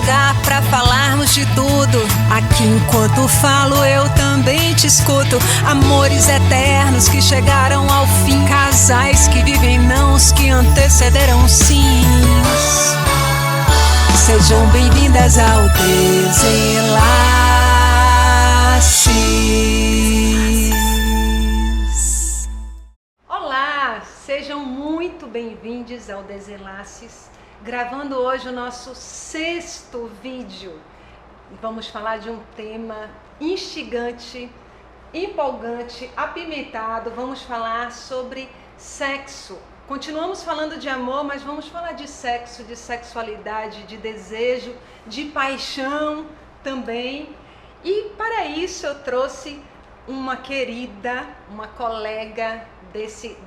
lugar pra falarmos de tudo. Aqui enquanto falo eu também te escuto. Amores eternos que chegaram ao fim. Casais que vivem nãos que antecederam sims. Sejam bem-vindas ao Desenlaces. Olá, sejam muito bem-vindos ao Desenlaces. Gravando hoje o nosso 6º vídeo. Vamos falar de um tema instigante, empolgante, apimentado. Vamos falar sobre sexo. Continuamos falando de amor, mas vamos falar de sexo, de sexualidade, de desejo, de paixão também. E para isso eu trouxe uma querida, uma colega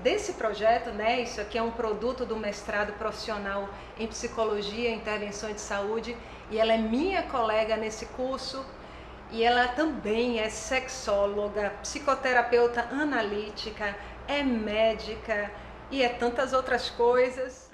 desse projeto, né? Isso aqui é um produto do mestrado profissional em Psicologia e Intervenção de Saúde, e ela é minha colega nesse curso, e ela também é sexóloga, psicoterapeuta analítica, é médica e é tantas outras coisas.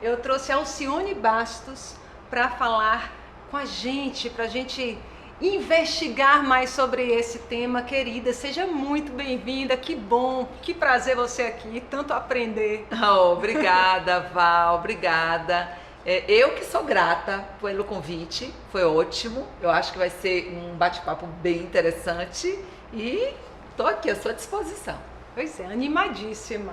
Eu trouxe a Alcione Bastos para falar com a gente, para a gente investigar mais sobre esse tema. Querida, seja muito bem-vinda, que bom, que prazer você aqui, tanto aprender. Oh, obrigada, Val, obrigada. Eu que sou grata pelo convite, foi ótimo, eu acho que vai ser um bate-papo bem interessante e estou aqui à sua disposição. Pois é, animadíssima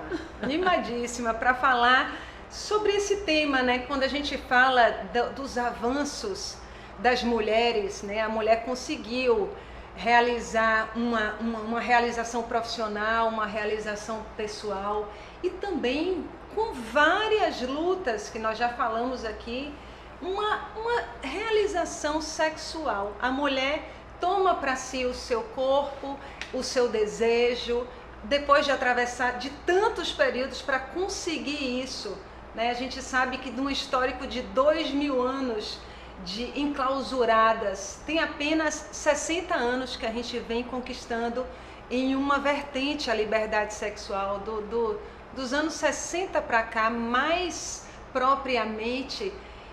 para falar sobre esse tema, né? Quando a gente fala dos avanços das mulheres, né? A mulher conseguiu realizar uma realização profissional, uma realização pessoal e também com várias lutas que nós já falamos aqui, uma realização sexual. A mulher toma para si o seu corpo, o seu desejo, depois de atravessar de tantos períodos para conseguir isso, né? A gente sabe que num histórico de 2000 anos de enclausuradas, tem apenas 60 anos que a gente vem conquistando em uma vertente a liberdade sexual, dos anos 60 para cá, mais propriamente.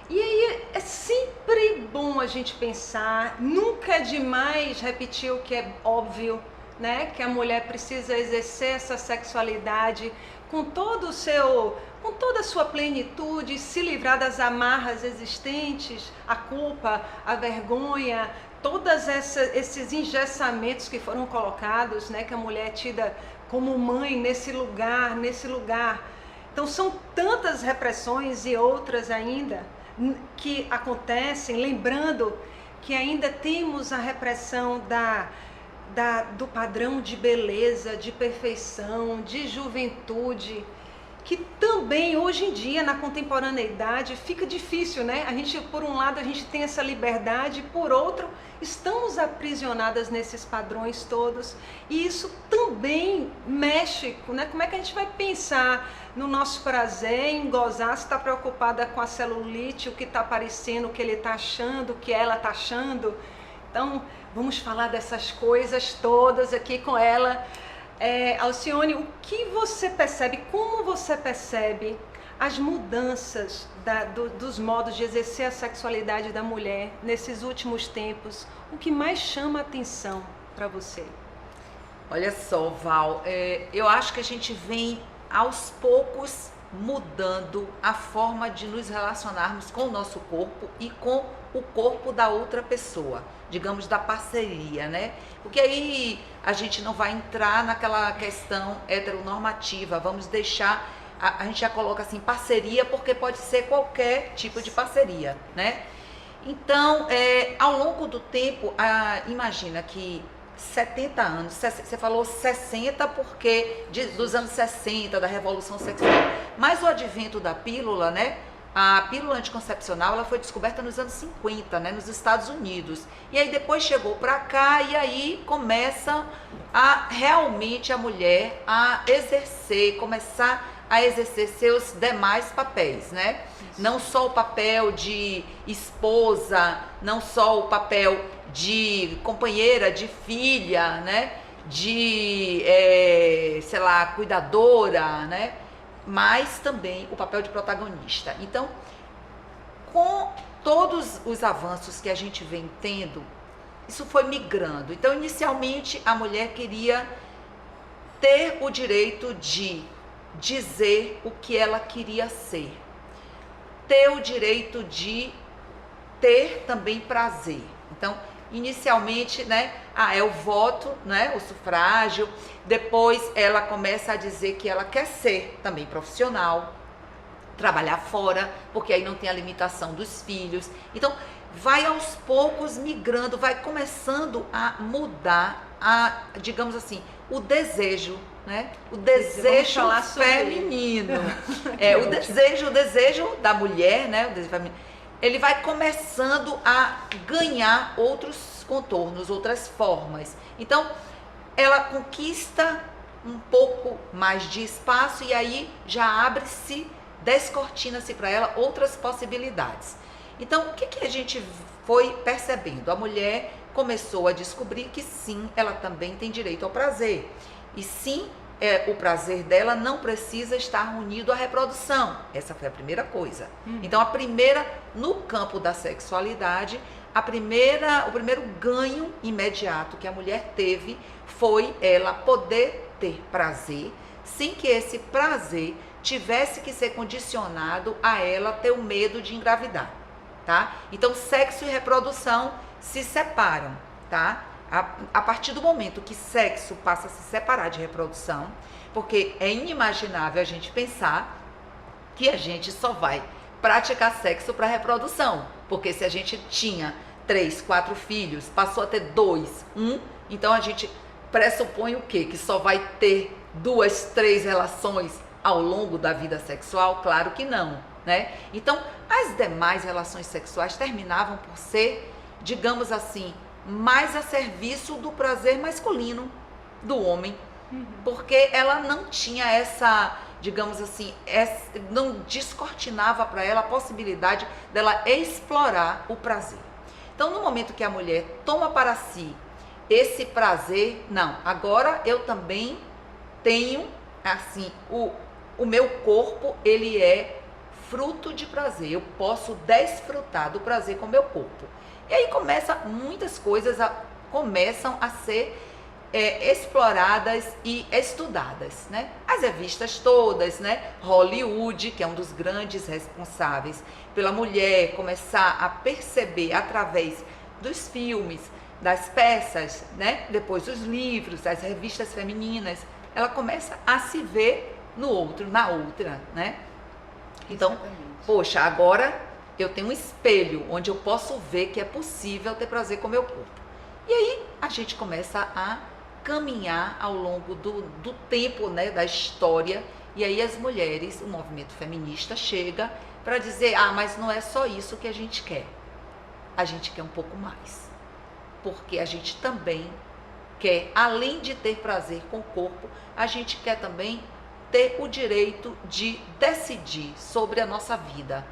E aí é sempre bom a gente pensar, nunca é demais repetir o que é óbvio, né? Que a mulher precisa exercer essa sexualidade com toda a sua plenitude, se livrar das amarras existentes, a culpa, a vergonha, todos esses engessamentos que foram colocados, né, que a mulher é tida como mãe nesse lugar. Então são tantas repressões e outras ainda que acontecem, lembrando que ainda temos a repressão do padrão de beleza, de perfeição, de juventude, que também hoje em dia, na contemporaneidade, fica difícil, né? Por um lado, a gente tem essa liberdade, por outro, estamos aprisionadas nesses padrões todos, e isso também mexe, né? Como é que a gente vai pensar no nosso prazer, em gozar, se está preocupada com a celulite, o que está aparecendo, o que ele está achando, o que ela está achando? Então, vamos falar dessas coisas todas aqui com ela. Alcione, o que você percebe, como você percebe as mudanças dos modos de exercer a sexualidade da mulher nesses últimos tempos? O que mais chama a atenção para você? Olha só, Val, eu acho que a gente vem aos poucos mudando a forma de nos relacionarmos com o nosso corpo e com o corpo da outra pessoa, digamos, da parceria, né? Porque aí a gente não vai entrar naquela questão heteronormativa, vamos deixar, a gente já coloca assim, parceria, porque pode ser qualquer tipo de parceria, né? Então, ao longo do tempo, imagina que 70 anos, você falou 60 porque dos anos 60, da Revolução Sexual, mas o advento da pílula, né? A pílula anticoncepcional, ela foi descoberta nos anos 50, né, nos Estados Unidos. E aí depois chegou para cá e aí começa realmente a mulher a começar a exercer seus demais papéis, né? Não só o papel de esposa, não só o papel de companheira, de filha, né? de sei lá, cuidadora, né? Mas também o papel de protagonista. Então, com todos os avanços que a gente vem tendo, isso foi migrando. Então, inicialmente, a mulher queria ter o direito de dizer o que ela queria ser, ter o direito de ter também prazer. Então, inicialmente, né, é o voto, né, o sufrágio. Depois ela começa a dizer que ela quer ser também profissional, trabalhar fora, porque aí não tem a limitação dos filhos. Então, vai aos poucos migrando, vai começando a mudar, digamos assim, o desejo, né? O desejo feminino. O desejo da mulher, né? O desejo feminino. Ele vai começando a ganhar outros contornos, outras formas. Então, ela conquista um pouco mais de espaço e aí já abre-se, descortina-se para ela outras possibilidades. Então, o que a gente foi percebendo? A mulher começou a descobrir que sim, ela também tem direito ao prazer. E sim, o prazer dela não precisa estar unido à reprodução. Essa foi a primeira coisa. Então, a primeira, no campo da sexualidade, o primeiro ganho imediato que a mulher teve foi ela poder ter prazer, sem que esse prazer tivesse que ser condicionado a ela ter o medo de engravidar, tá? Então, sexo e reprodução se separam, tá? A partir do momento que sexo passa a se separar de reprodução, porque é inimaginável a gente pensar que a gente só vai praticar sexo para reprodução, porque se a gente tinha 3, 4 filhos, passou a ter 2, 1, então a gente pressupõe o quê? Que só vai ter 2, 3 relações ao longo da vida sexual? Claro que não, né? Então, as demais relações sexuais terminavam por ser, digamos assim, mais a serviço do prazer masculino do homem, porque ela não tinha essa, digamos assim, não descortinava para ela a possibilidade dela explorar o prazer. Então, no momento que a mulher toma para si esse prazer, não, agora eu também tenho, assim, o meu corpo, ele é fruto de prazer, eu posso desfrutar do prazer com o meu corpo. E aí muitas coisas começam a ser exploradas e estudadas, né? As revistas todas, né? Hollywood, que é um dos grandes responsáveis pela mulher começar a perceber através dos filmes, das peças, né? Depois dos livros, das revistas femininas, ela começa a se ver no outro, na outra, né? Então, poxa, agora eu tenho um espelho onde eu posso ver que é possível ter prazer com o meu corpo. E aí a gente começa a caminhar ao longo do tempo, né, da história, e aí as mulheres, o movimento feminista chega para dizer, mas não é só isso que a gente quer um pouco mais, porque a gente também quer, além de ter prazer com o corpo, a gente quer também ter o direito de decidir sobre a nossa vida,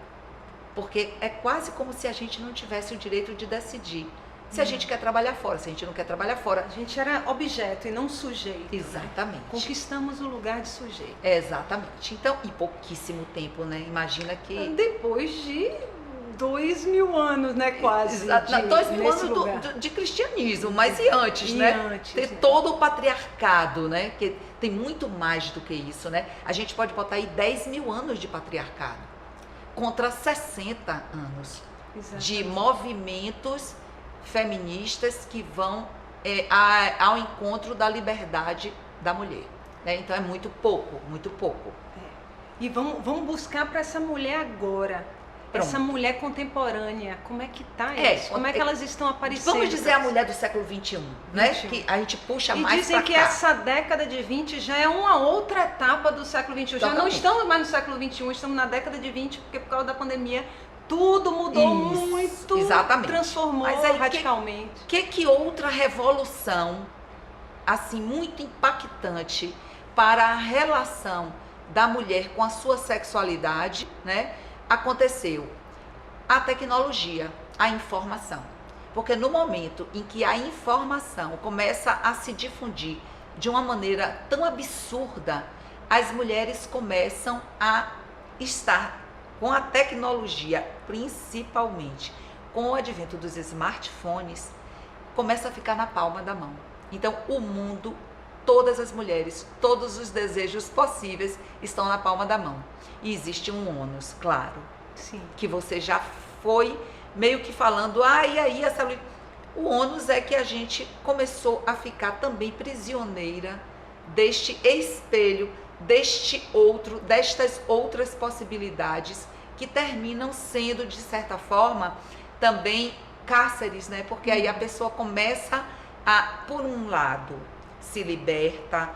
porque é quase como se a gente não tivesse o direito de decidir se a gente quer trabalhar fora, se a gente não quer trabalhar fora. A gente era objeto e não sujeito. Exatamente. Né? Conquistamos o lugar de sujeito. Exatamente. Então, em pouquíssimo tempo, né? Imagina que... Depois de 2000 anos, né? Quase. 2000 anos de cristianismo, mas e antes, né? Antes, ter todo o patriarcado, né? Que tem muito mais do que isso, né? A gente pode botar aí 10.000 anos de patriarcado contra 60 anos de movimentos feministas que vão ao encontro da liberdade da mulher, né? Então é muito pouco, muito pouco. E vamos buscar para essa mulher agora, essa mulher contemporânea, como é que tá isso? Como é que elas estão aparecendo? Vamos dizer a mulher do século XXI, né? Que a gente puxa mais para cá. E dizem que essa década de 20 já é uma outra etapa do século XXI. Já não estamos mais no século XXI, estamos na década de 20, porque por causa da pandemia tudo mudou muito, exatamente. Transformou radicalmente. Que outra revolução, assim, muito impactante para a relação da mulher com a sua sexualidade, né, aconteceu? A tecnologia, a informação. Porque no momento em que a informação começa a se difundir de uma maneira tão absurda, as mulheres começam a estar com a tecnologia, principalmente com o advento dos smartphones, começa a ficar na palma da mão. Então, o mundo, todas as mulheres, todos os desejos possíveis estão na palma da mão. E existe um ônus, claro, Sim. que você já foi meio que falando, e aí essa... O ônus é que a gente começou a ficar também prisioneira deste espelho, destas outras possibilidades que terminam sendo, de certa forma, também cárceres, né? Porque aí a pessoa começa a, por um lado, se liberta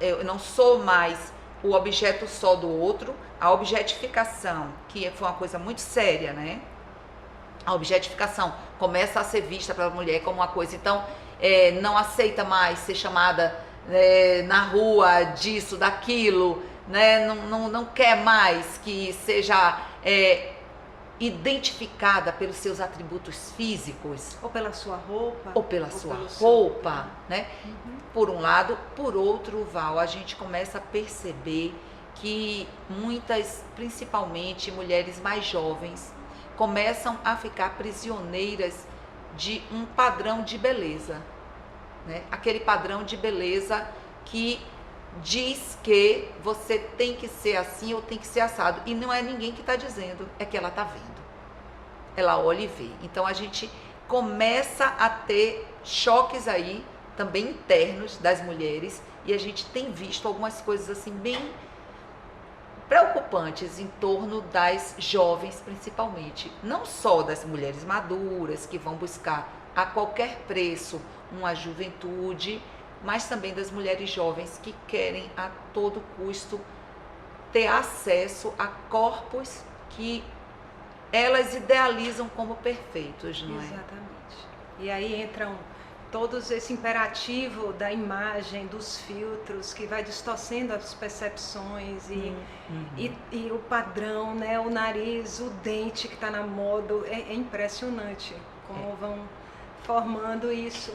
eu não sou mais o objeto só do outro, a objetificação, que foi uma coisa muito séria, né? A objetificação começa a ser vista pela mulher como uma coisa, então não aceita mais ser chamada na rua disso, daquilo, né? Não quer mais que seja identificada pelos seus atributos físicos. Ou pela sua roupa. Ou pela sua roupa, né? Uhum. Por um lado. Por outro, Val, a gente começa a perceber que muitas, principalmente mulheres mais jovens, começam a ficar prisioneiras de um padrão de beleza, né? Aquele padrão de beleza que diz que você tem que ser assim ou tem que ser assado. E não é ninguém que está dizendo, é que ela está vendo. Ela olha e vê. Então a gente começa a ter choques aí, também internos das mulheres, e a gente tem visto algumas coisas assim bem preocupantes em torno das jovens, principalmente. Não só das mulheres maduras, que vão buscar a qualquer preço uma juventude, mas também das mulheres jovens que querem a todo custo ter acesso a corpos que elas idealizam como perfeitos, não é? Exatamente. E aí entram todos esse imperativo da imagem, dos filtros, que vai distorcendo as percepções e o padrão, né? O nariz, o dente que está na moda, é impressionante como vão formando isso.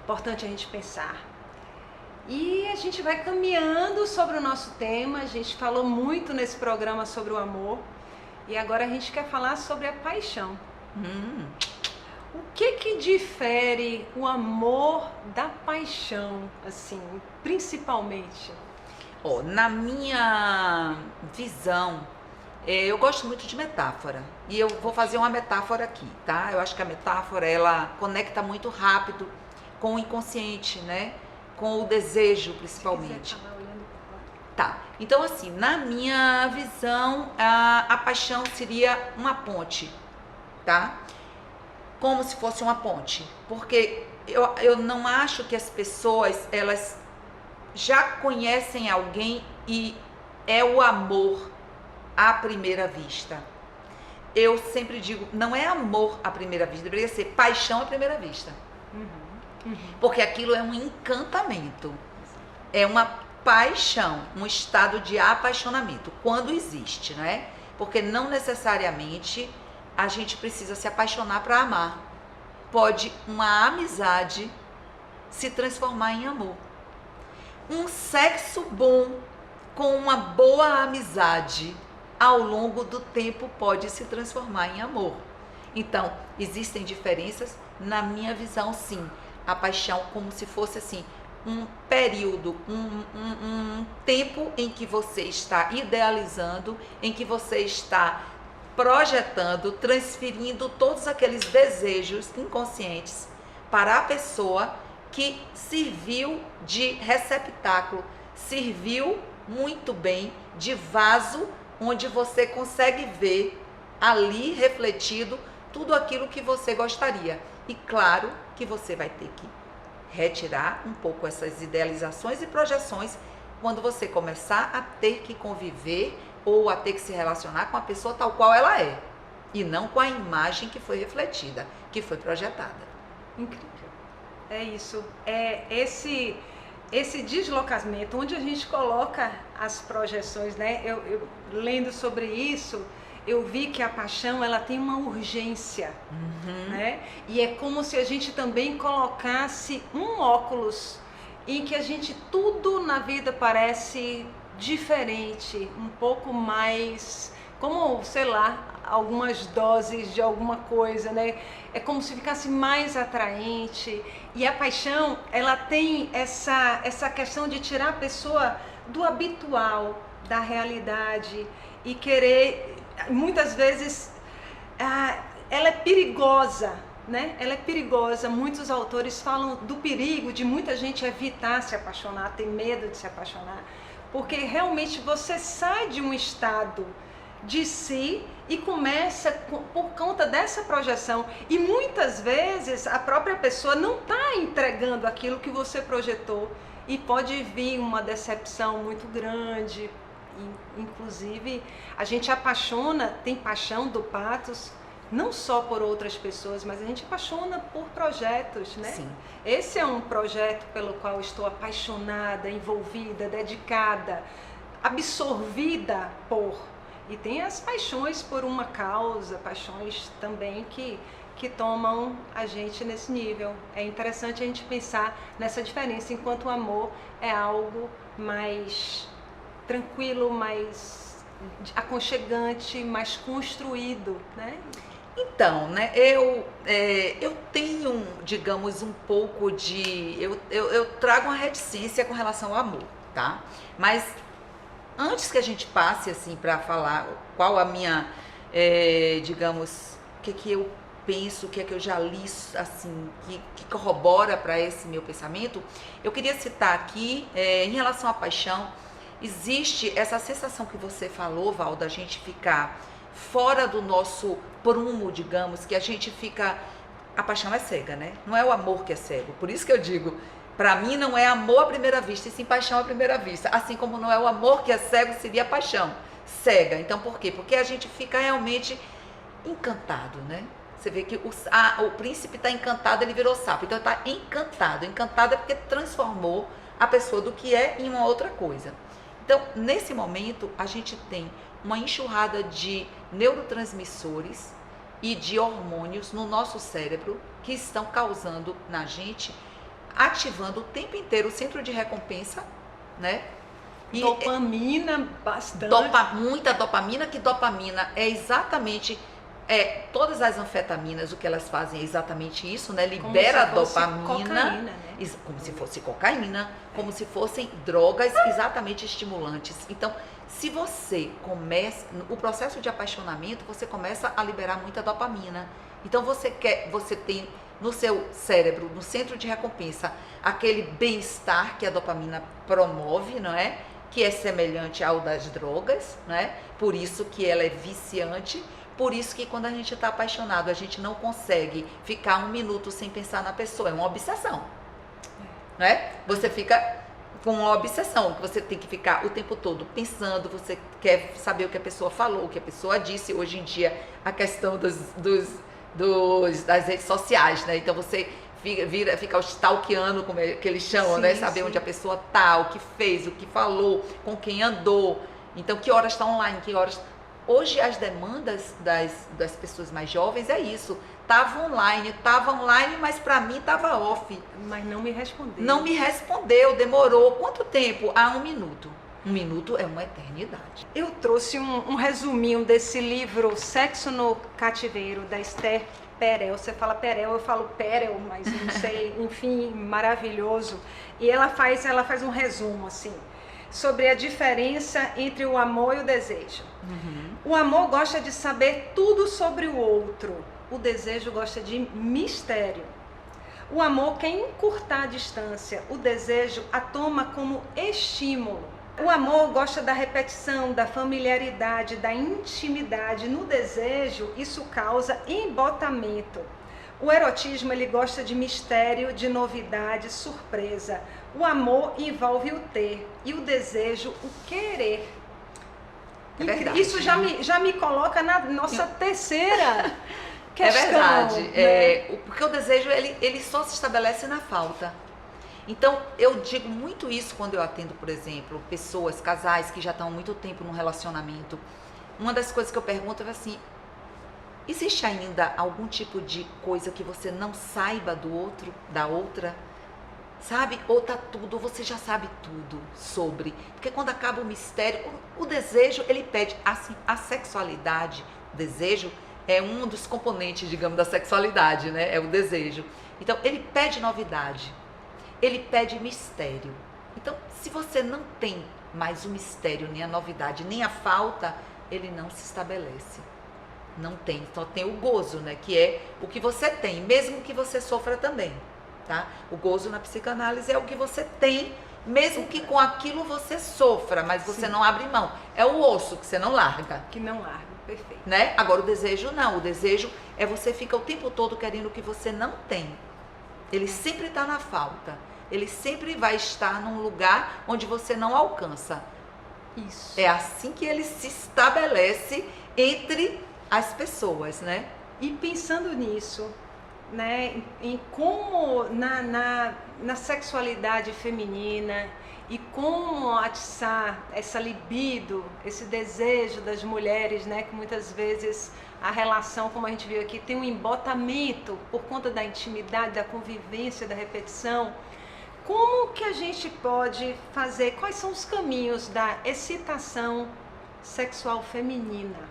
Importante a gente pensar. E a gente vai caminhando sobre o nosso tema. A gente falou muito nesse programa sobre o amor e agora a gente quer falar sobre a paixão. O que difere o amor da paixão, assim, principalmente? Na minha visão, eu gosto muito de metáfora e eu vou fazer uma metáfora aqui, tá? Eu acho que a metáfora, ela conecta muito rápido com o inconsciente, né? Com o desejo, principalmente. Tá, então assim, na minha visão, a paixão seria uma ponte, tá? Como se fosse uma ponte, porque eu não acho que as pessoas, elas já conhecem alguém e é o amor à primeira vista. Eu sempre digo, não é amor à primeira vista, deveria ser paixão à primeira vista. Porque aquilo é um encantamento, é uma paixão, um estado de apaixonamento, quando existe, não é? Porque não necessariamente a gente precisa se apaixonar para amar. Pode uma amizade se transformar em amor. Um sexo bom com uma boa amizade ao longo do tempo pode se transformar em amor. Então, existem diferenças? Na minha visão, sim. A paixão como se fosse assim, um período, um tempo em que você está idealizando, em que você está projetando, transferindo todos aqueles desejos inconscientes para a pessoa que serviu de receptáculo, serviu muito bem de vaso onde você consegue ver ali refletido tudo aquilo que você gostaria. E claro que você vai ter que retirar um pouco essas idealizações e projeções quando você começar a ter que conviver ou a ter que se relacionar com a pessoa tal qual ela é, e não com a imagem que foi refletida, que foi projetada. Incrível. É isso. É esse deslocamento, onde a gente coloca as projeções, né? Eu lendo sobre isso, eu vi que a paixão, ela tem uma urgência, né? E é como se a gente também colocasse um óculos em que a gente, tudo na vida parece diferente, um pouco mais, como, sei lá, algumas doses de alguma coisa, né? É como se ficasse mais atraente. E a paixão, ela tem essa questão de tirar a pessoa do habitual, da realidade, e querer, muitas vezes, ela é perigosa, né? Ela é perigosa. Muitos autores falam do perigo de muita gente evitar se apaixonar, ter medo de se apaixonar, porque realmente você sai de um estado de si e começa por conta dessa projeção, e muitas vezes a própria pessoa não está entregando aquilo que você projetou, e pode vir uma decepção muito grande. Inclusive a gente apaixona, tem paixão do pathos, não só por outras pessoas, mas a gente apaixona por projetos, né? Sim. Esse é um projeto pelo qual estou apaixonada, envolvida, dedicada, absorvida por. E tem as paixões por uma causa, paixões também que tomam a gente nesse nível. É interessante a gente pensar nessa diferença, enquanto o amor é algo mais tranquilo, mais aconchegante, mais construído, né? Então, né, eu tenho, digamos, um pouco de... Eu trago uma reticência com relação ao amor, tá? Mas antes que a gente passe, assim, para falar qual a minha, digamos, o que eu penso, o que é que eu já li, assim, que corrobora para esse meu pensamento, eu queria citar aqui, em relação à paixão, existe essa sensação que você falou, Val, da gente ficar fora do nosso prumo, digamos, que a gente fica... A paixão é cega, né? Não é o amor que é cego. Por isso que eu digo, para mim não é amor à primeira vista, e sim paixão à primeira vista. Assim como não é o amor que é cego, seria a paixão cega. Então por quê? Porque a gente fica realmente encantado, né? Você vê que o príncipe está encantado, ele virou sapo. Então está encantado. Encantado é porque transformou a pessoa do que é em uma outra coisa. Então, nesse momento, a gente tem uma enxurrada de neurotransmissores e de hormônios no nosso cérebro que estão causando na gente, ativando o tempo inteiro o centro de recompensa, né? E dopamina, bastante. Muita dopamina, que dopamina é exatamente... todas as anfetaminas, o que elas fazem é exatamente isso, né? Libera dopamina, cocaína, né? Como se fosse cocaína, como se fossem drogas exatamente estimulantes. Então, se você começa, o processo de apaixonamento, você começa a liberar muita dopamina. Então, você tem no seu cérebro, no centro de recompensa, aquele bem-estar que a dopamina promove, não é? Que é semelhante ao das drogas, né? Por isso que ela é viciante. Por isso que quando a gente está apaixonado, a gente não consegue ficar um minuto sem pensar na pessoa. É uma obsessão, né? Você fica com uma obsessão, que você tem que ficar o tempo todo pensando, você quer saber o que a pessoa falou, o que a pessoa disse. Hoje em dia, a questão das redes sociais, né? Então você fica stalkeando, como que eles chamam, né? Saber onde a pessoa tá, o que fez, o que falou, com quem andou. Então, que horas está online, que horas... Hoje as demandas das pessoas mais jovens é isso. Tava online, mas para mim tava off. Mas não me respondeu. Não me respondeu, demorou. Quanto tempo? 1 minuto. 1 minuto é uma eternidade. Eu trouxe um resuminho desse livro Sexo no Cativeiro, da Esther Perel. Você fala Perel, eu falo Perel, mas não sei, enfim, maravilhoso. E ela faz um resumo, assim, sobre a diferença entre o amor e o desejo. Uhum. O amor gosta de saber tudo sobre o outro. O desejo gosta de mistério. O amor quer encurtar a distância. O desejo a toma como estímulo. O amor gosta da repetição, da familiaridade, da intimidade. No desejo, isso causa embotamento. O erotismo, ele gosta de mistério, de novidade, surpresa. O amor envolve o ter e o desejo, o querer. É verdade. Isso já me coloca na nossa terceira questão. É verdade, né? Porque o desejo ele só se estabelece na falta. Então, eu digo muito isso quando eu atendo, por exemplo, pessoas, casais que já estão há muito tempo num relacionamento. Uma das coisas que eu pergunto é assim: existe ainda algum tipo de coisa que você não saiba do outro, da outra? sabe? Ou tá tudo, ou você já sabe tudo sobre. Porque quando acaba o mistério, o desejo, ele pede, assim, a sexualidade, o desejo é um dos componentes, digamos, da sexualidade, né? É o desejo. Então, ele pede novidade, ele pede mistério. Então, se você não tem mais o mistério, nem a novidade, nem a falta, ele não se estabelece. Não tem, só tem o gozo, né? Que é o que você tem, mesmo que você sofra também, tá? O gozo na psicanálise é o que você tem, mesmo que com aquilo você sofra, mas você não abre mão. É o osso que você não larga. Que não larga, perfeito. Né? Agora o desejo não, o desejo é você fica o tempo todo querendo o que você não tem. Ele sempre está na falta. Ele sempre vai estar num lugar onde você não alcança. Isso. É assim que ele se estabelece entre as pessoas, né? E pensando nisso, né, em como na sexualidade feminina e como atiçar essa libido, esse desejo das mulheres, né, que muitas vezes a relação, como a gente viu aqui, tem um embotamento por conta da intimidade, da convivência, da repetição. Como que a gente pode fazer, quais são os caminhos da excitação sexual feminina?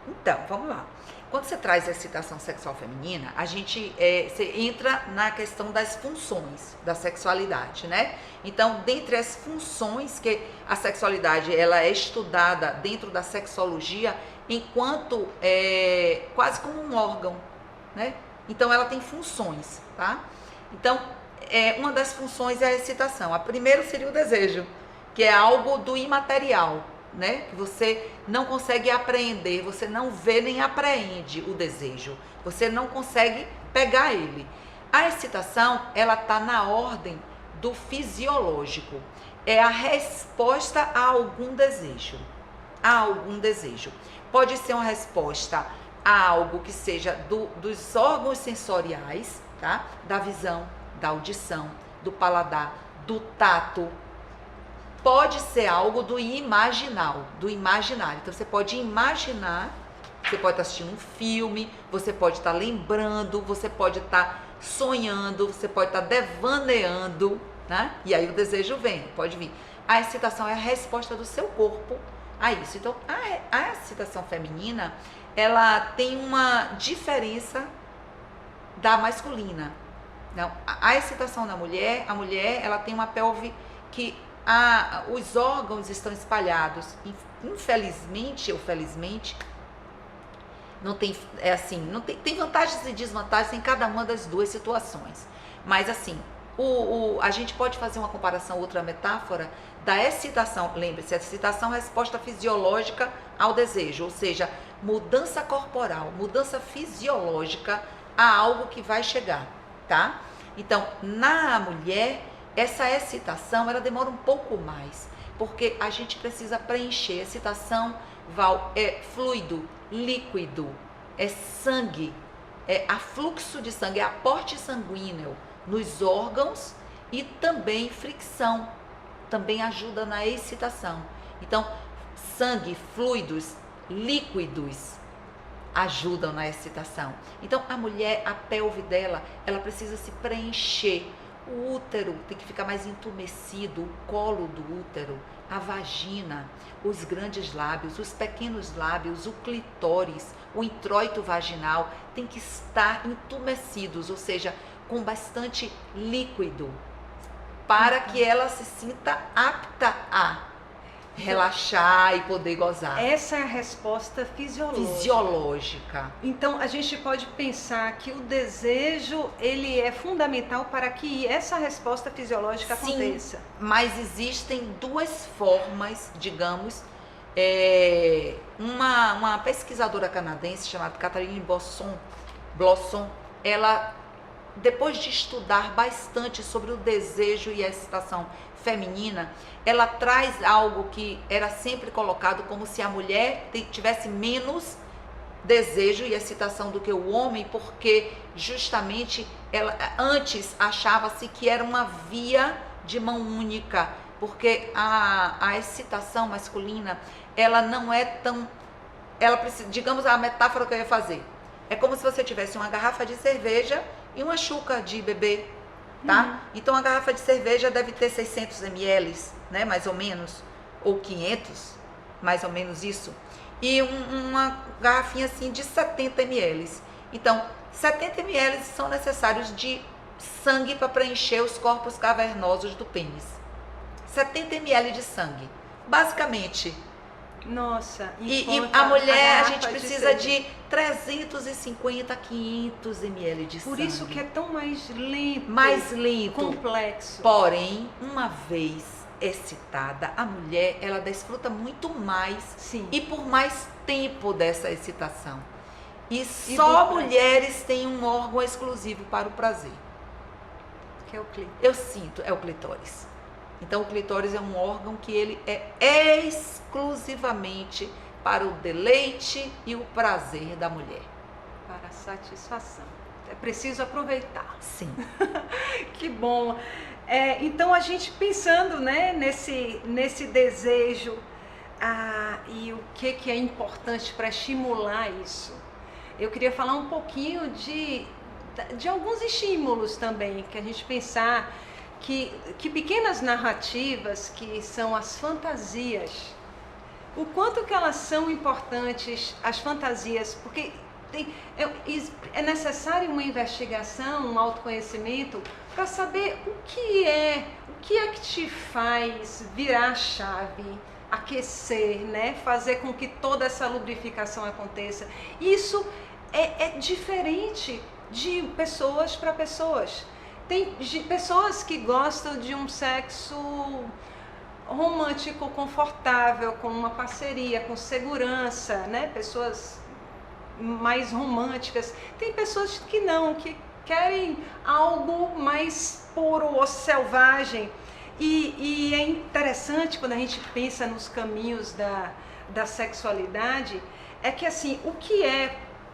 Então, vamos lá. Quando você traz a excitação sexual feminina, a gente você entra na questão das funções da sexualidade, né? Então, dentre as funções que a sexualidade ela é estudada dentro da sexologia enquanto quase como um órgão, né? Então, ela tem funções, tá? Então, uma das funções é a excitação. A primeira seria o desejo, que é algo do imaterial, né? Que você não consegue apreender, você não vê nem apreende o desejo, você não consegue pegar ele. A excitação, ela tá na ordem do fisiológico, é a resposta a algum desejo, Pode ser uma resposta a algo que seja dos órgãos sensoriais, tá? Da visão, da audição, do paladar, do tato. Pode ser algo do imaginário. Então, você pode imaginar, você pode estar assistindo um filme, você pode estar lembrando, você pode estar sonhando, você pode estar devaneando, né? E aí o desejo vem, pode vir. A excitação é a resposta do seu corpo a isso. Então, a excitação feminina, ela tem uma diferença da masculina. Não, a excitação da mulher, a mulher, ela tem uma pelve que os órgãos estão espalhados, infelizmente ou felizmente, não tem, tem vantagens e desvantagens em cada uma das duas situações. Mas assim, a gente pode fazer uma comparação, outra metáfora da excitação. Lembre-se, a excitação é a resposta fisiológica ao desejo, ou seja, mudança corporal, mudança fisiológica a algo que vai chegar, tá? Então, na mulher, essa excitação, ela demora um pouco mais, porque a gente precisa preencher. A excitação, Val, é fluido, líquido, é sangue, é afluxo de sangue, é aporte sanguíneo nos órgãos e também fricção, também ajuda na excitação. Então, sangue, fluidos, líquidos ajudam na excitação. Então, a mulher, a pelve dela, ela precisa se preencher. O útero tem que ficar mais entumecido, o colo do útero, a vagina, os grandes lábios, os pequenos lábios, o clitóris, o introito vaginal tem que estar entumecidos, ou seja, com bastante líquido, para que ela se sinta apta a relaxar e poder gozar. Essa é a resposta fisiológica. Então, a gente pode pensar que o desejo, ele é fundamental para que essa resposta fisiológica aconteça. Sim, mas existem duas formas, digamos, uma pesquisadora canadense chamada Catherine Blossom, ela, depois de estudar bastante sobre o desejo e a excitação feminina, ela traz algo que era sempre colocado como se a mulher tivesse menos desejo e excitação do que o homem, porque justamente ela antes achava-se que era uma via de mão única, porque a excitação masculina, ela não é tão, ela precisa, digamos, a metáfora que eu ia fazer, é como se você tivesse uma garrafa de cerveja e uma xícara de bebê. tá? Então a garrafa de cerveja deve ter 600 ml, né, mais ou menos, ou 500, mais ou menos isso. E uma garrafinha assim de 70 ml. Então, 70 ml são necessários de sangue para preencher os corpos cavernosos do pênis. 70 ml de sangue, basicamente. Nossa, E a mulher, a gente precisa de 350 a 500 ml de sangue. Por isso que é tão mais lento. Mais lento. Complexo. Porém, uma vez excitada, a mulher, ela desfruta muito mais. Sim. E por mais tempo dessa excitação. E só mulheres têm um órgão exclusivo para o prazer. Que é o clítoris. Eu sinto, é o clitóris. Então, o clitóris é um órgão que ele é exclusivamente para o deleite e o prazer da mulher. Para a satisfação. É preciso aproveitar. Sim. Que bom. Então, a gente pensando, né, nesse desejo e o que é importante para estimular isso. Eu queria falar um pouquinho de alguns estímulos também, que a gente pensar que pequenas narrativas, que são as fantasias, o quanto que elas são importantes, as fantasias, porque é necessário uma investigação, um autoconhecimento, para saber o que é que te faz virar a chave, aquecer, né? Fazer com que toda essa lubrificação aconteça. Isso é diferente de pessoas para pessoas. Tem pessoas que gostam de um sexo romântico, confortável, com uma parceria, com segurança, né? Pessoas mais românticas. Tem pessoas que não, que querem algo mais puro ou selvagem. E é interessante quando a gente pensa nos caminhos da sexualidade, é que assim,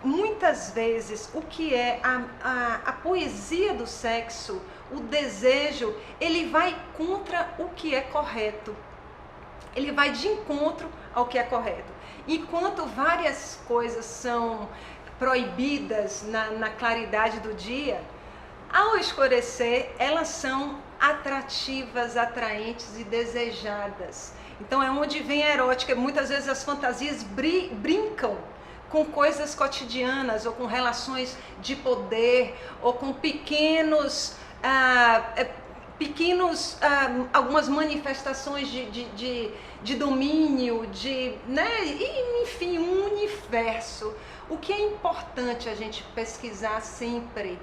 muitas vezes, o que é a poesia do sexo, o desejo, ele vai contra o que é correto. Ele vai de encontro ao que é correto. Enquanto várias coisas são proibidas na claridade do dia, ao escurecer, elas são atrativas, atraentes e desejadas. Então é onde vem a erótica. Muitas vezes as fantasias brincam com coisas cotidianas, ou com relações de poder, ou com algumas manifestações de domínio, né? E, enfim, um universo. O que é importante a gente pesquisar sempre,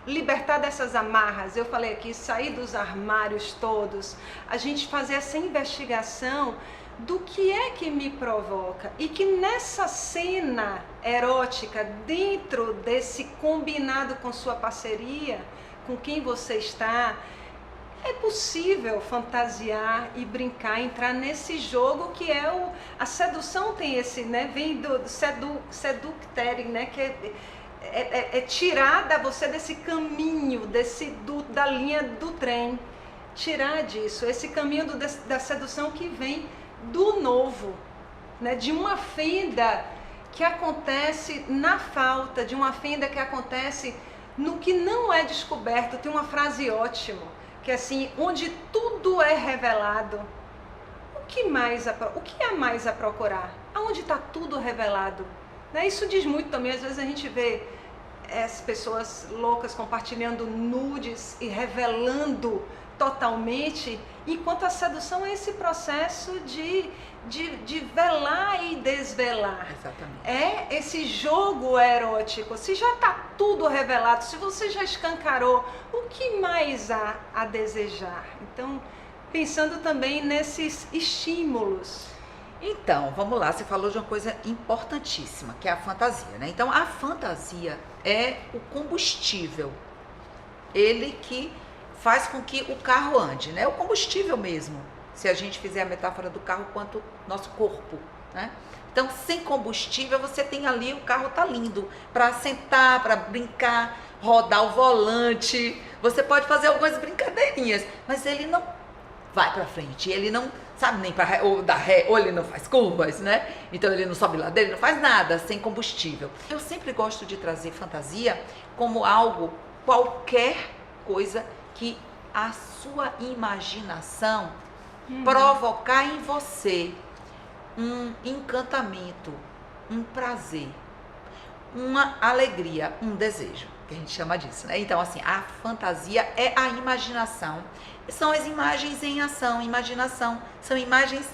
libertar dessas amarras, eu falei aqui, sair dos armários todos, a gente fazer essa investigação do que é que me provoca, e que nessa cena erótica, dentro desse combinado com sua parceria, com quem você está, é possível fantasiar e brincar, entrar nesse jogo que é a sedução. Tem esse, né, vem do seductere, né, que é tirar você desse caminho, da linha do trem, tirar disso, esse caminho da sedução que vem do novo, né, de uma fenda que acontece na falta, de uma fenda que acontece no que não é descoberto. Tem uma frase ótima, que é assim, onde tudo é revelado, o que há mais a procurar? Aonde está tudo revelado? Né? Isso diz muito também. Às vezes a gente vê as pessoas loucas compartilhando nudes e revelando totalmente, enquanto a sedução é esse processo de velar e desvelar. Exatamente. É esse jogo erótico. Se já está tudo revelado, se você já escancarou, o que mais há a desejar? Então, pensando também nesses estímulos. Então, vamos lá, você falou de uma coisa importantíssima, que é a fantasia, né? Então, a fantasia é o combustível, ele que faz com que o carro ande, né? O combustível mesmo, se a gente fizer a metáfora do carro quanto nosso corpo, né? Então, sem combustível, você tem ali, o carro tá lindo para sentar, para brincar, rodar o volante, você pode fazer algumas brincadeirinhas, mas ele não vai para frente, ele não sabe nem para ou dar ré, ou ele não faz curvas, né? Então ele não sobe ladeira, ele não faz nada sem combustível. Eu sempre gosto de trazer fantasia como algo qualquer coisa que a sua imaginação provocar em você um encantamento, um prazer, uma alegria, um desejo, que a gente chama disso, né? Então, assim, a fantasia é a imaginação. São as imagens em ação. Imaginação são imagens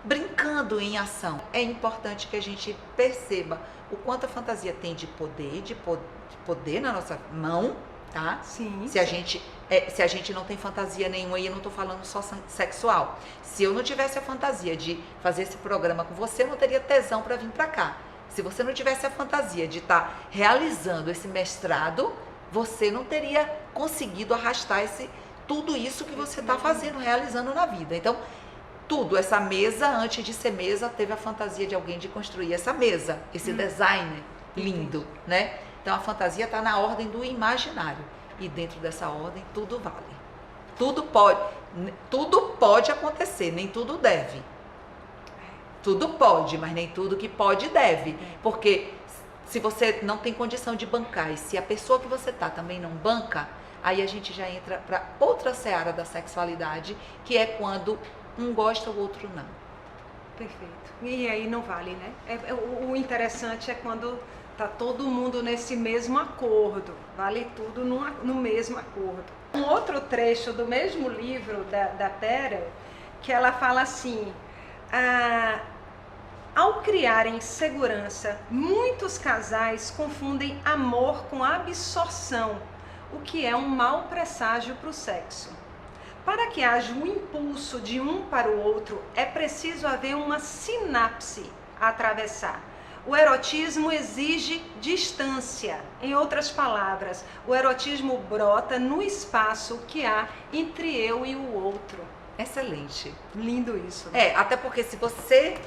brincando em ação. É importante que a gente perceba o quanto a fantasia tem de poder na nossa mão, tá? Sim. Se a gente não tem fantasia nenhuma, e eu não estou falando só sexual. Se eu não tivesse a fantasia de fazer esse programa com você, eu não teria tesão para vir para cá. Se você não tivesse a fantasia de estar realizando esse mestrado, você não teria conseguido arrastar tudo isso que você está fazendo, realizando na vida. Então, tudo, essa mesa, antes de ser mesa, teve a fantasia de alguém de construir essa mesa, esse design lindo, né? Então, a fantasia está na ordem do imaginário. E dentro dessa ordem, tudo vale. Tudo pode acontecer, nem tudo deve. Tudo pode, mas nem tudo que pode deve. Porque se você não tem condição de bancar, e se a pessoa que você tá também não banca, aí a gente já entra para outra seara da sexualidade, que é quando um gosta, o outro não. Perfeito. E aí não vale, né? O interessante é quando tá todo mundo nesse mesmo acordo. Vale tudo no mesmo acordo. Um outro trecho do mesmo livro da Perel, que ela fala assim: ao criarem segurança, muitos casais confundem amor com absorção, o que é um mau presságio para o sexo. Para que haja um impulso de um para o outro, é preciso haver uma sinapse a atravessar. O erotismo exige distância. Em outras palavras, o erotismo brota no espaço que há entre eu e o outro. Excelente. Lindo isso. Né? Até porque se você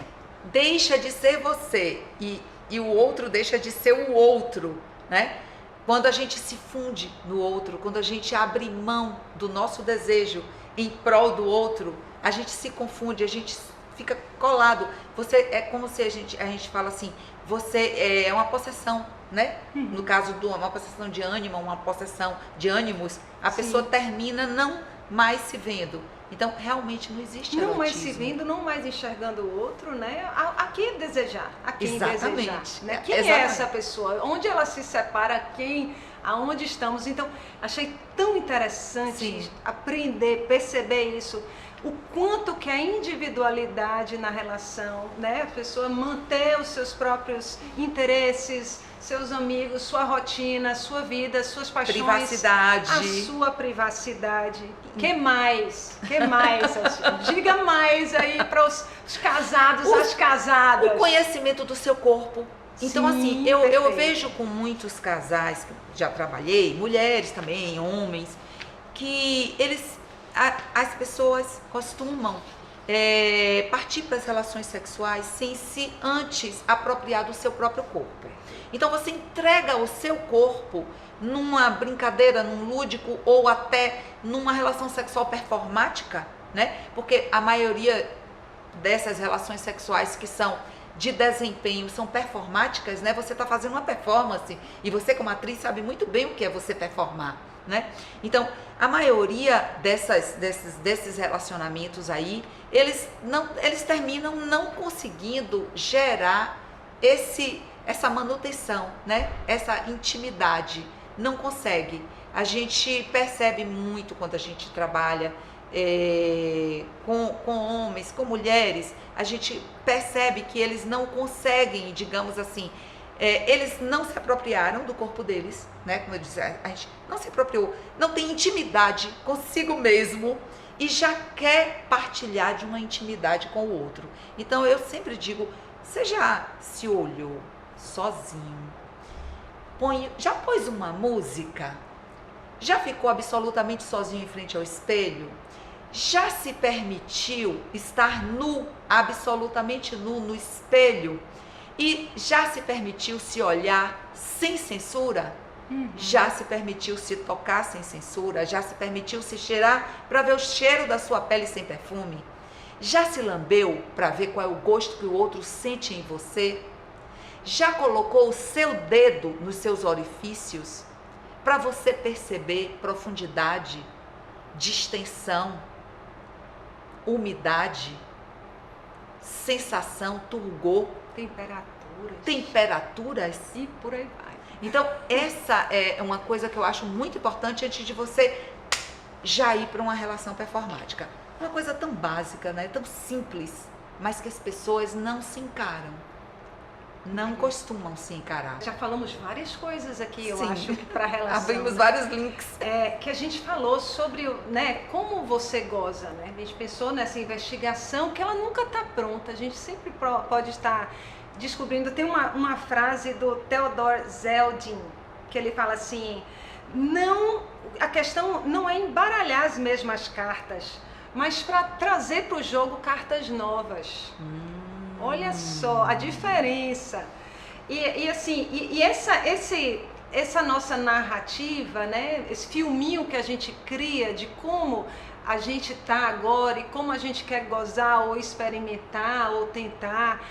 deixa de ser você e o outro deixa de ser o outro, né? Quando a gente se funde no outro, quando a gente abre mão do nosso desejo em prol do outro, a gente se confunde, a gente fica colado. Você é como se a gente fala assim, você é uma possessão, né? No caso de uma possessão de ânima, uma possessão de ânimos, a pessoa termina não mais se vendo. Então, realmente não existe erotismo. Não mais se vendo, não mais enxergando o outro, né? A quem desejar, a quem desejar. Né? Quem é essa pessoa? Onde ela se separa? Aonde estamos? Então, achei tão interessante aprender, perceber isso. O quanto que a individualidade na relação, né? A pessoa manter os seus próprios interesses, seus amigos, sua rotina, sua vida, suas paixões. Privacidade. A sua privacidade. Que mais? Diga mais aí para os casados, as casadas. O conhecimento do seu corpo. Então, assim, eu vejo com muitos casais que já trabalhei, mulheres também, homens, que as pessoas costumam partir para as relações sexuais sem se antes apropriar do seu próprio corpo. Então você entrega o seu corpo numa brincadeira, num lúdico ou até numa relação sexual performática, né? Porque a maioria dessas relações sexuais que são de desempenho são performáticas, né? Você está fazendo uma performance e você como atriz sabe muito bem o que é você performar, né? Então, a maioria desses relacionamentos aí, eles terminam não conseguindo gerar essa manutenção, né? Essa intimidade. Não consegue. A gente percebe muito quando a gente trabalha com homens, com mulheres, a gente percebe que eles não conseguem, digamos assim, eles não se apropriaram do corpo deles, né? Como eu disse, a gente não se apropriou, não tem intimidade consigo mesmo e já quer partilhar de uma intimidade com o outro. Então eu sempre digo, você já se olhou sozinho? Já pôs uma música? Já ficou absolutamente sozinho em frente ao espelho? Já se permitiu estar nu, absolutamente nu no espelho? E já se permitiu se olhar sem censura? Já se permitiu se tocar sem censura? Já se permitiu se cheirar para ver o cheiro da sua pele sem perfume? Já se lambeu para ver qual é o gosto que o outro sente em você? Já colocou o seu dedo nos seus orifícios? para você perceber profundidade, distensão, umidade, sensação, turgor, temperaturas e por aí vai. Então, essa é uma coisa que eu acho muito importante antes de você já ir para uma relação performática. Uma coisa tão básica, né? Tão simples, mas que as pessoas não se encaram. Não costumam se encarar. Já falamos várias coisas aqui, eu Sim. acho que para a relação. Abrimos vários links. Que a gente falou sobre, né, como você goza, né? A gente pensou nessa investigação que ela nunca está pronta, a gente sempre pode estar descobrindo. Tem uma frase do Theodor Zeldin, que ele fala assim, a questão não é embaralhar as mesmas cartas, mas para trazer para o jogo cartas novas. Olha só a diferença. Essa nossa narrativa, né? Esse filminho que a gente cria de como a gente está agora e como a gente quer gozar ou experimentar ou tentar,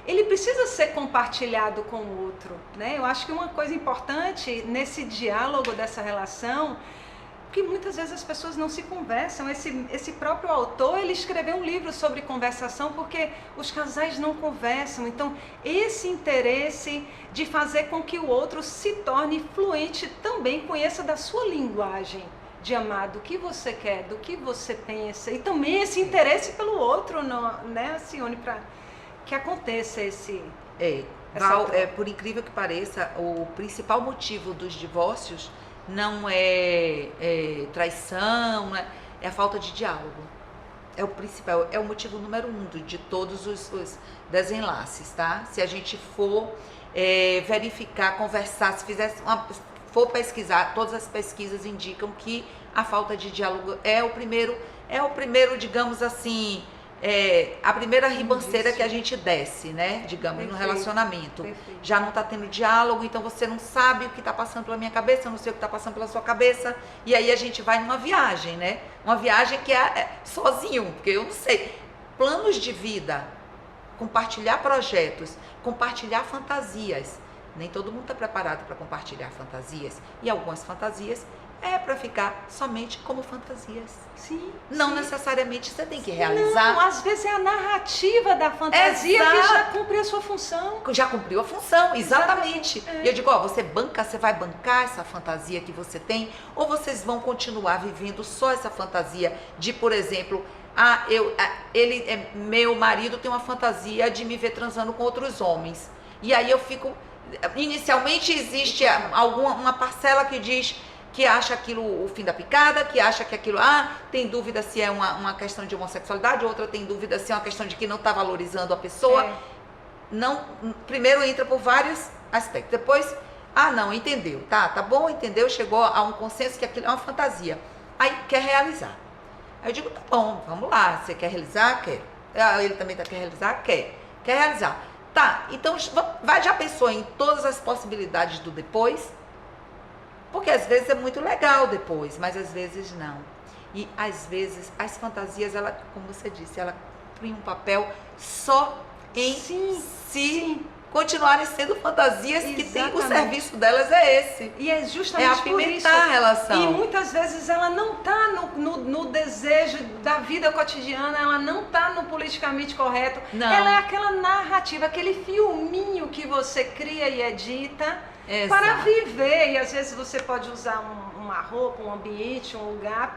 ele precisa ser compartilhado com o outro, né? Eu acho que uma coisa importante nesse diálogo dessa relação, porque muitas vezes as pessoas não se conversam. Esse próprio autor, ele escreveu um livro sobre conversação porque os casais não conversam. Então, esse interesse de fazer com que o outro se torne fluente também, conheça da sua linguagem de amar, do que você quer, do que você pensa, e também esse interesse pelo outro, né, Alcione, para que aconteça esse... Val, por incrível que pareça, o principal motivo dos divórcios não é traição, é a falta de diálogo. É o principal, é o motivo número 1 de todos os desenlaces, tá? Se a gente for verificar, conversar, for pesquisar, todas as pesquisas indicam que a falta de diálogo é o primeiro, digamos assim, a primeira ribanceira que a gente desce, né? Digamos, no relacionamento. Perfeito. Já não está tendo diálogo, então você não sabe o que está passando pela minha cabeça, eu não sei o que está passando pela sua cabeça, e aí a gente vai numa viagem, né? Uma viagem que é sozinho, porque eu não sei. Planos de vida, compartilhar projetos, compartilhar fantasias. Nem todo mundo está preparado para compartilhar fantasias, e algumas fantasias é para ficar somente como fantasias. Sim. Não necessariamente você tem que realizar. Não, às vezes é a narrativa da fantasia que já cumpriu a sua função. Já cumpriu a função, exatamente. Exatamente. E eu digo, você vai bancar essa fantasia que você tem, ou vocês vão continuar vivendo só essa fantasia de, por exemplo, meu marido tem uma fantasia de me ver transando com outros homens. E aí eu fico, inicialmente existe uma parcela que diz que acha aquilo o fim da picada, que acha que aquilo, tem dúvida se é uma questão de homossexualidade, outra tem dúvida se é uma questão de que não está valorizando a pessoa. Não, primeiro entra por vários aspectos, depois, não, entendeu, tá bom, entendeu, chegou a um consenso que aquilo é uma fantasia, aí quer realizar. Aí eu digo, tá bom, vamos lá, você quer realizar? Quer. Ele também quer realizar? Quer realizar. Tá, então já pensou em todas as possibilidades do depois? Porque às vezes é muito legal depois, mas às vezes não. E às vezes as fantasias, ela, como você disse, ela cumprem um papel só em si continuarem sendo fantasias. Exatamente. Que tem o serviço delas é esse. E é justamente por isso. A relação. E muitas vezes ela não está no desejo da vida cotidiana, ela não está no politicamente correto. Não. Ela é aquela narrativa, aquele filminho que você cria e edita. Exato. Para viver, e às vezes você pode usar uma roupa, um ambiente, um lugar,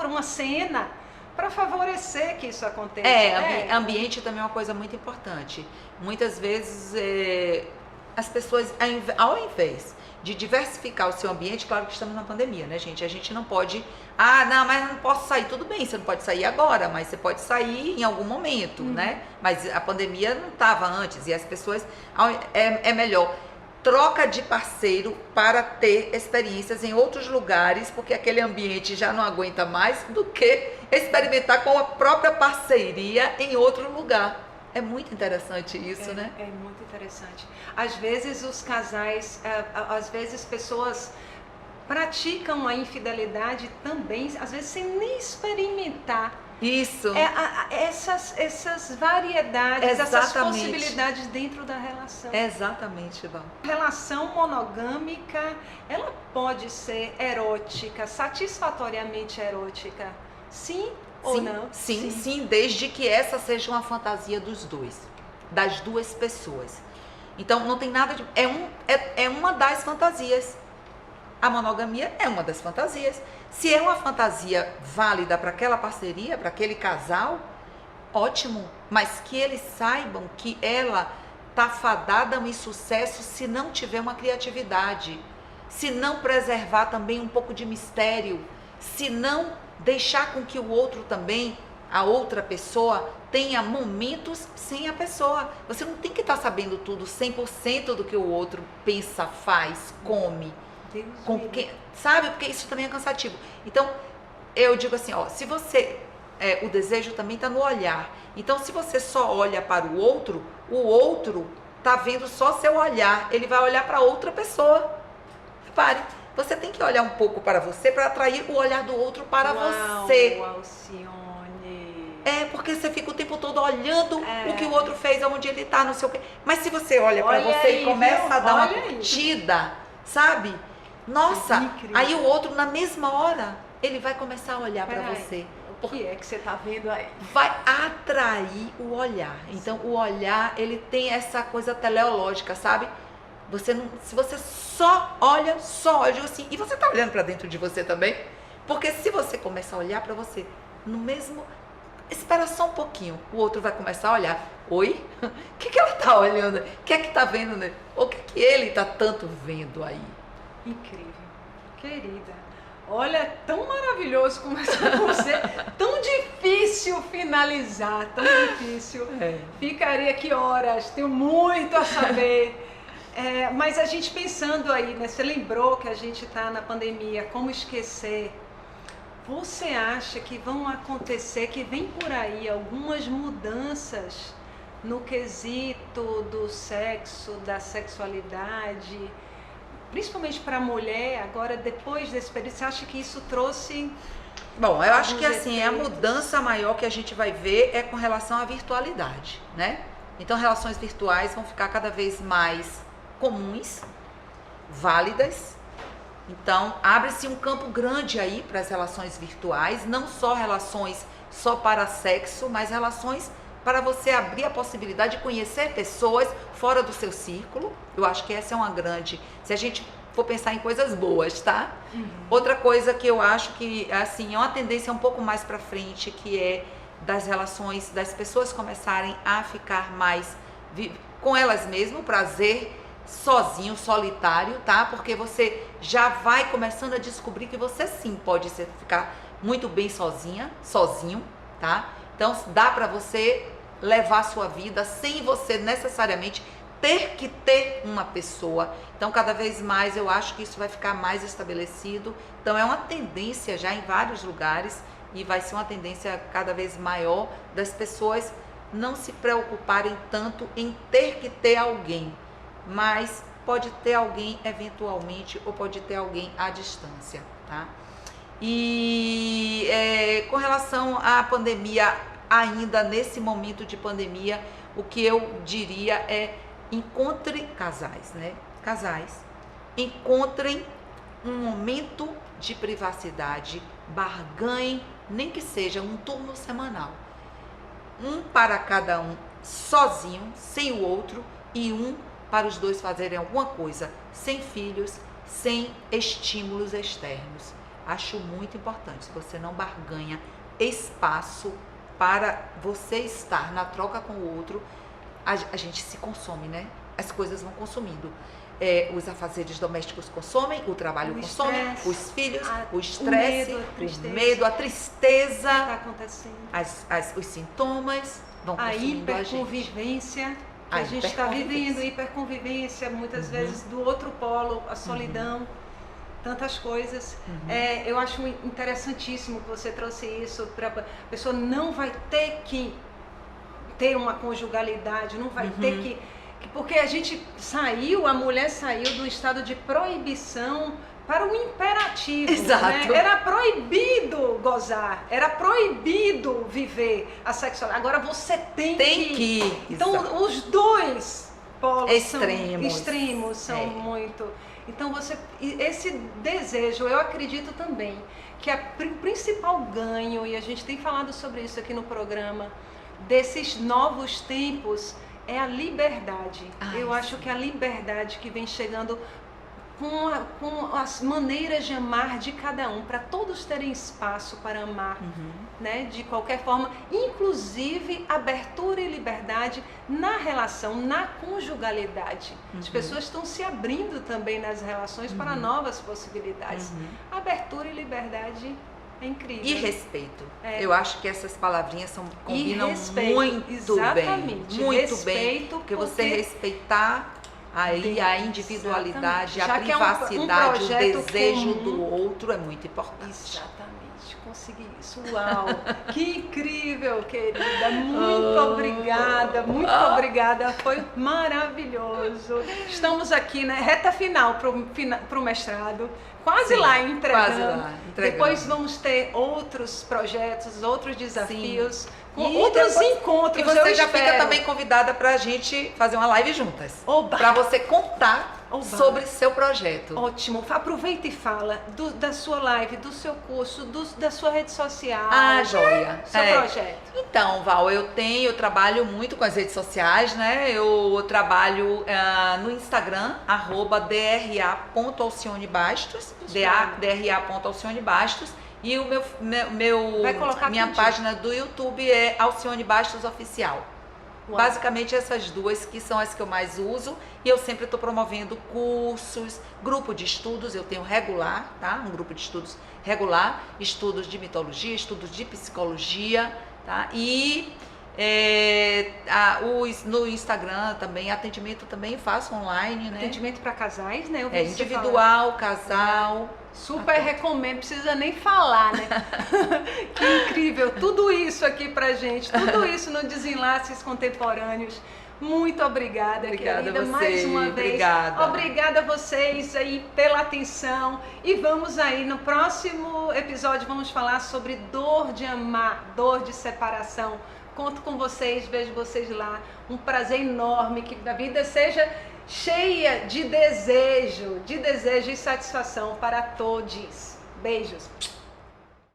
uma cena, para favorecer que isso aconteça. Ambiente também é uma coisa muito importante. Muitas vezes as pessoas, ao invés de diversificar o seu ambiente, claro que estamos na pandemia, né, gente? A gente não pode, mas eu não posso sair. Tudo bem, você não pode sair agora, mas você pode sair em algum momento, né? Mas a pandemia não estava antes, e as pessoas, é melhor troca de parceiro para ter experiências em outros lugares, porque aquele ambiente já não aguenta mais, do que experimentar com a própria parceria em outro lugar. É muito interessante isso, né? É muito interessante. Às vezes os casais, às vezes pessoas praticam a infidelidade também, às vezes sem nem experimentar Isso. Essas variedades, essas Exatamente. possibilidades dentro da relação. Exatamente, Val. Relação monogâmica, ela pode ser erótica, satisfatoriamente erótica? Sim ou não? Sim, desde que essa seja uma fantasia dos dois, das duas pessoas. Então não tem nada de... É uma das fantasias. A monogamia é uma das fantasias. Se é uma fantasia válida para aquela parceria, para aquele casal, ótimo. Mas que eles saibam que ela está fadada a um insucesso se não tiver uma criatividade, se não preservar também um pouco de mistério, se não deixar com que o outro também, a outra pessoa, tenha momentos sem a pessoa. Você não tem que estar sabendo tudo, 100% do que o outro pensa, faz, come. Com quem, sabe? Porque isso também é cansativo. Então, eu digo assim, ó, se você... o desejo também está no olhar. Então, se você só olha para o outro está vendo só seu olhar. Ele vai olhar para outra pessoa. Repare, você tem que olhar um pouco para você para atrair o olhar do outro para você. Alcione. Porque você fica o tempo todo olhando o que o outro fez, aonde ele está, não sei o quê. Mas se você olha para você aí, e começa a dar uma curtida, sabe? Nossa, aí o outro, na mesma hora, ele vai começar a olhar para você. O que é que você está vendo aí? Vai atrair o olhar. Então, o olhar, ele tem essa coisa teleológica, sabe? Você não, se você só olha, eu digo assim, e você está olhando para dentro de você também? Porque se você começar a olhar para você, no mesmo... Espera só um pouquinho, o outro vai começar a olhar. Oi? O que ela está olhando? O que é que está vendo? Né? O que é que ele está tanto vendo aí? Incrível. Querida, olha, é tão maravilhoso conversar com você, tão difícil finalizar, tão difícil. Ficaria aqui horas, tenho muito a saber. Mas a gente pensando aí, né? Você lembrou que a gente está na pandemia, como esquecer? Você acha que vão acontecer, que vem por aí algumas mudanças no quesito do sexo, da sexualidade, principalmente para a mulher, agora depois desse período, você acha que isso trouxe... Bom, eu acho que assim, a mudança maior que a gente vai ver é com relação à virtualidade, né? Então, relações virtuais vão ficar cada vez mais comuns, válidas. Então, abre-se um campo grande aí para as relações virtuais, não só relações só para sexo, mas relações para você abrir a possibilidade de conhecer pessoas fora do seu círculo. Eu acho que essa é uma grande... Se a gente for pensar em coisas boas, tá? Outra coisa que eu acho que, assim, é uma tendência um pouco mais para frente, que é das relações, das pessoas começarem a ficar mais com elas mesmas, prazer sozinho, solitário, tá? Porque você já vai começando a descobrir que você sim pode ficar muito bem sozinho, tá? Então, dá para você levar a sua vida sem você necessariamente ter que ter uma pessoa. Então, cada vez mais eu acho que isso vai ficar mais estabelecido. Então, é uma tendência já em vários lugares e vai ser uma tendência cada vez maior das pessoas não se preocuparem tanto em ter que ter alguém, mas pode ter alguém eventualmente ou pode ter alguém à distância, tá? E com relação à pandemia, ainda nesse momento de pandemia, o que eu diria é encontre casais, né? Casais, encontrem um momento de privacidade, barganhem, nem que seja um turno semanal. Um para cada um, sozinho, sem o outro, e um para os dois fazerem alguma coisa, sem filhos, sem estímulos externos. Acho muito importante, você não barganha espaço para você estar na troca com o outro, a gente se consome, né? As coisas vão consumindo. Os afazeres domésticos consomem, o trabalho consome, os filhos, o estresse, o medo, a tristeza, está acontecendo. Os sintomas vão consumindo a gente. A hiperconvivência que a gente está vivendo, hiperconvivência, muitas vezes do outro polo, a solidão, tantas coisas. Eu acho interessantíssimo que você trouxe isso, para a pessoa não vai ter que ter uma conjugalidade, não vai ter que Porque a mulher saiu do estado de proibição para o imperativo. Exato. Né? Era proibido gozar, era proibido viver a sexualidade. Agora você tem que. Então, exato. os dois polos extremos são muito. Então, esse desejo, eu acredito também que o principal ganho, e a gente tem falado sobre isso aqui no programa, desses novos tempos, é a liberdade. Eu acho que a liberdade que vem chegando com as maneiras de amar de cada um, para todos terem espaço para amar, né, de qualquer forma, inclusive abertura e liberdade na relação, na conjugalidade. As pessoas estão se abrindo também nas relações para novas possibilidades. Abertura e liberdade é incrível. E respeito. Eu acho que essas palavrinhas combinam muito exatamente. bem. Muito respeito, bem. Porque você respeitar aí a individualidade, a já privacidade, que o desejo comum. do outro é muito importante. Exatamente, consegui isso. Uau! Que incrível, querida. Muito obrigada, muito obrigada. Foi maravilhoso. Estamos aqui, né? Reta final para o mestrado. Quase lá entregando. Quase lá, entregando. Depois vamos ter outros projetos, outros desafios, e outros depois, encontros. E você já fica também convidada para a gente fazer uma live juntas. Para você contar sobre seu projeto. Ótimo. Aproveita e fala da sua live, do seu curso, da sua rede social. Joia. Seu projeto. Então, Val, eu trabalho muito com as redes sociais, né? Eu trabalho no Instagram, @dra.alcionebastos, dra.alcionebastos, e o minha página do YouTube é Alcione Bastos Oficial. Uau. Basicamente essas duas que são as que eu mais uso, e eu sempre estou promovendo cursos, grupo de estudos, eu tenho regular, tá? Um grupo de estudos regular, estudos de mitologia, estudos de psicologia, tá? E no Instagram também, atendimento também faço online, né? Atendimento para casais, né? Individual, casal. Super recomendo, precisa nem falar, né? Que incrível, tudo isso aqui pra gente, tudo isso no Desenlaces Contemporâneos. Muito obrigada, querida, a vocês, mais uma vez. Obrigada a vocês aí pela atenção. E vamos aí, no próximo episódio, vamos falar sobre dor de amar, dor de separação. Conto com vocês, vejo vocês lá. Um prazer enorme, que a vida seja cheia de desejo e satisfação para todos. Beijos.